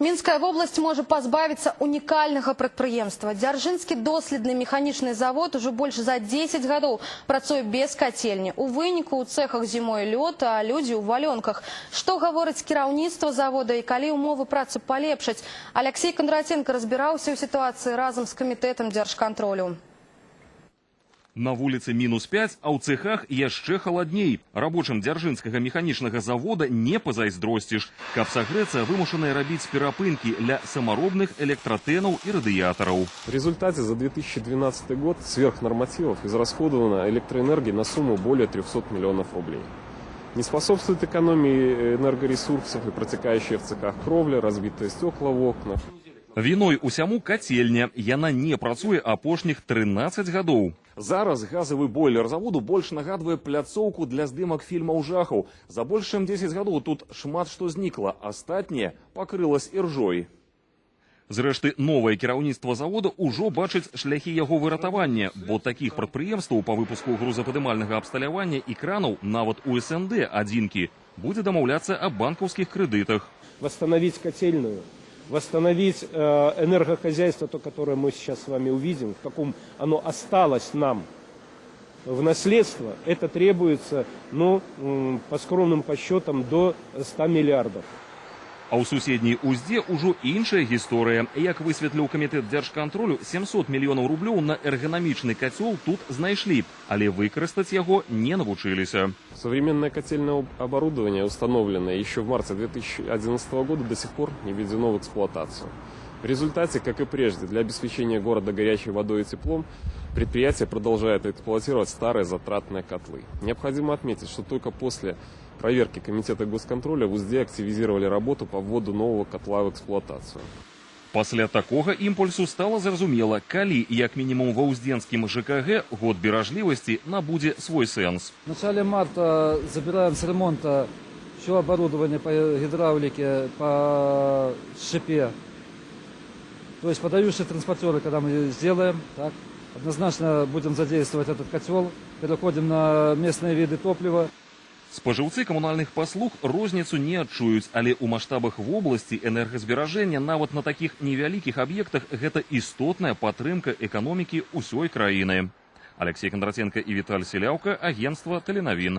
Мінская вобласць можа пазбавіцца унікальнага прадпрыемства. Дзяржынскі доследны механічны завод ужо больш за 10 гадоў працуе без кацельні. У выніку ў цэхах зімой лёд, а людзі ў валёнках. Што гаворыць кіраўніцтва завода і калі ўмовы працы палепшаць? Алексей Кондратенко разбіраўся ў сітуацыі разам з камітэтам дзяржкантролю. На вуліцы -5, а ў цэхах яшчэ халадней. Рабочым дзяржынскага механічнага завода не пазайздросціш. Каб сагрэцца, вымушаныя рабіць перапынкі для самаробных электратэнаў і радыятараў. В результате за 2012 год сверх нормативов израсходовано электроэнергии на сумму более 300 миллионов рублей. Не способствует экономии энергоресурсов и протекающая в цехах кровля, разбитые стекла в окнах. Віной усяму кацельня. Яна не працуе апошніх 13 гадоў. Зараз газовый бойлер заводу больш нагадвае пляцоўку для здымак фільмаў жахаў. За больш чым 10 гадоў тут шмат што знікла, астатняе пакрылась іржой. Зрэшты, новае кіраўніцтва завода ўжо бачыць шляхі яго выратавання, бо такіх прадпрыемстваў па выпуску грузападымальнага абсталявання і кранаў нават у СНД адзінкі будзе дамаўляцца аб банкаўскіх крэдытах. Восстановить котельную, восстановить энергохозяйство, то, которое мы сейчас с вами увидим, в каком оно осталось нам в наследство, это требуется, по скромным подсчетам, до 100 миллиардов. А ў суседняй уздзе ўжо іншая гісторыя. Як высветліў камітэт дзяржкантролю, 700 мільёнаў рублёў на эрганамічны кацёл тут знайшлі, але выкарыстаць яго не навучыліся. Современное котельное оборудование, установленное еще в марте 2011 года, до сих пор не введено в эксплуатацию. В результате, как и прежде, для обеспечения города горячей водой и теплом, предприятие продолжает эксплуатировать старые затратные котлы. Необходимо отметить, что только после проверки Комитета госконтроля в узде активизировали работу по вводу нового котла в эксплуатацию. Пасля такога імпульсу стала зразумела, калі, як мінімум ва ўздзенскім ЖКГ, год беражлівасці набудзе свой сэнс. В начале марта забираем с ремонта все оборудование по гидравлике, по шипе. То есть подающие транспортеры, когда мы сделаем, так, однозначно будем задействовать этот котел, переходим на местные виды топлива. Спажыўцы камунальных паслуг розніцу не адчуюць, але ў маштабах вобласці энергазберажэння нават на такіх невялікіх аб'ектах гэта істотная падтрымка эканомікі ўсёй краіны. Алексей Кондратенко і Віталь Селяўка, агентства Тэленавін.